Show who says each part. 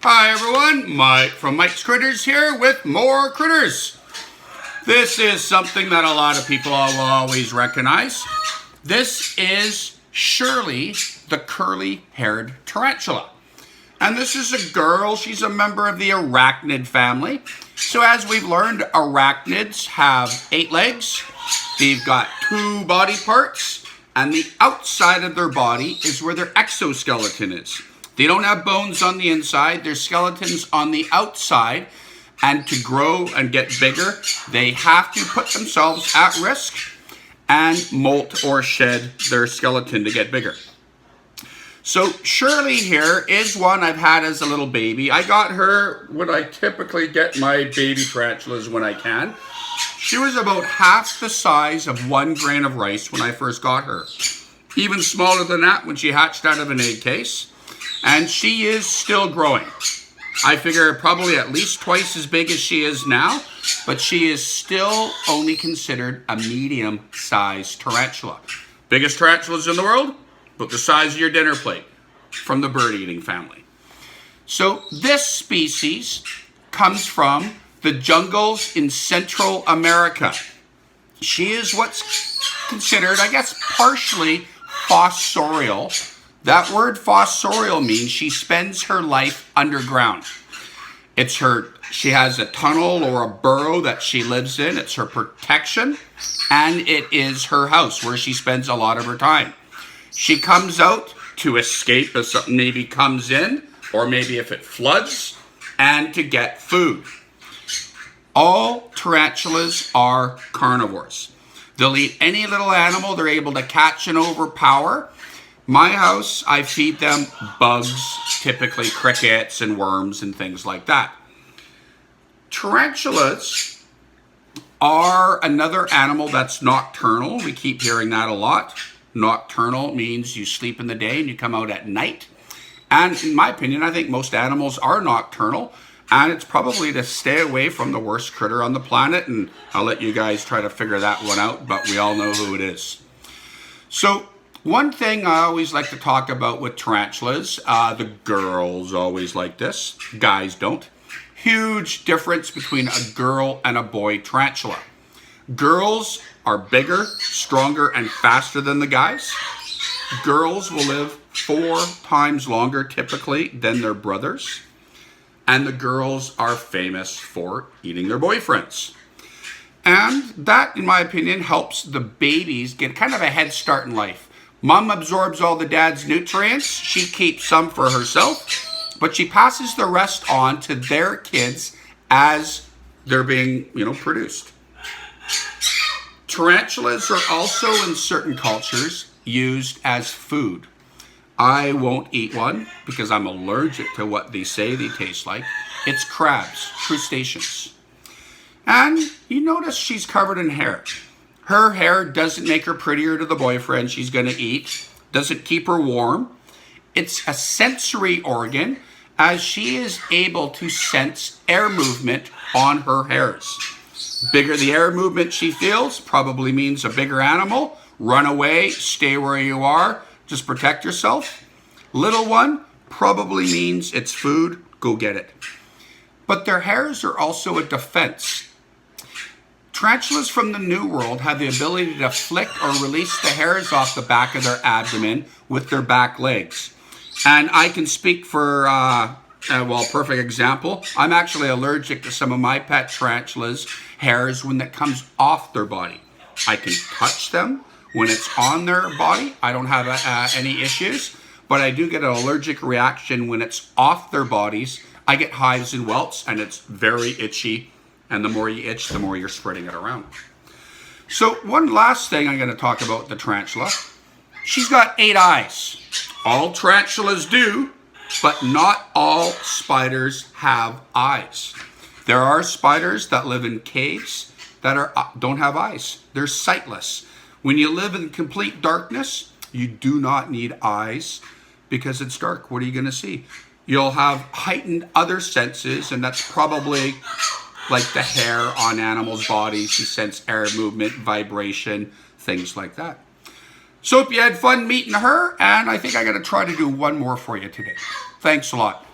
Speaker 1: Hi everyone, Mike from Mike's Critters here with more critters. This is something that a lot of people will always recognize. This is Shirley, the curly-haired tarantula. And this is a girl, she's a member of the arachnid family. So as we've learned, arachnids have 8 legs, they've got 2 body parts, and the outside of their body is where their exoskeleton is. They don't have bones on the inside, their skeleton's on the outside, and to grow and get bigger, they have to put themselves at risk and molt or shed their skeleton to get bigger. So Shirley here is one I've had as a little baby. I got her when I typically get my baby tarantulas when I can. She was about half the size of 1 grain of rice when I first got her. Even smaller than that when she hatched out of an egg case. And she is still growing. I figure probably at least twice as big as she is now, but she is still only considered a medium-sized tarantula. Biggest tarantulas in the world, but the size of your dinner plate from the bird-eating family. So this species comes from the jungles in Central America. She is what's considered, I guess, partially fossorial. That word fossorial means she spends her life underground. She has a tunnel or a burrow that she lives in. It's her protection, and it is her house where she spends a lot of her time. She comes out to escape if something maybe comes in, or maybe if it floods, and to get food. All tarantulas are carnivores. They'll eat any little animal they're able to catch and overpower. My house, I feed them bugs, typically crickets and worms and things like that. Tarantulas are another animal that's nocturnal. We keep hearing that a lot. Nocturnal means you sleep in the day and you come out at night. And in my opinion, I think most animals are nocturnal. And it's probably to stay away from the worst critter on the planet. And I'll let you guys try to figure that one out, but we all know who it is. So one thing I always like to talk about with tarantulas, the girls always like this, guys don't. Huge difference between a girl and a boy tarantula. Girls are bigger, stronger, and faster than the guys. Girls will live 4 times longer typically than their brothers. And the girls are famous for eating their boyfriends. And that, in my opinion, helps the babies get kind of a head start in life. Mom absorbs all the dad's nutrients. She keeps some for herself, but she passes the rest on to their kids as they're being, produced. Tarantulas are also in certain cultures used as food. I won't eat one because I'm allergic to what they say they taste like. It's crabs, crustaceans. And you notice she's covered in hair. Her hair doesn't make her prettier to the boyfriend she's going to eat, doesn't keep her warm. It's a sensory organ as she is able to sense air movement on her hairs. Bigger the air movement she feels probably means a bigger animal. Run away, stay where you are, just protect yourself. Little one probably means it's food, go get it. But their hairs are also a defense. Tarantulas from the New World have the ability to flick or release the hairs off the back of their abdomen with their back legs. And I can speak for, perfect example. I'm actually allergic to some of my pet tarantulas' hairs when it comes off their body. I can touch them when it's on their body. I don't have any issues, but I do get an allergic reaction when it's off their bodies. I get hives and welts, and it's very itchy. And the more you itch, the more you're spreading it around. So one last thing I'm going to talk about the tarantula. She's got 8 eyes. All tarantulas do, but not all spiders have eyes. There are spiders that live in caves that don't have eyes. They're sightless. When you live in complete darkness, you do not need eyes because it's dark. What are you going to see? You'll have heightened other senses, and that's probably like the hair on animals' bodies. You sense air movement, vibration, things like that. So hope you had fun meeting her, and I think I'm going to try to do one more for you today. Thanks a lot.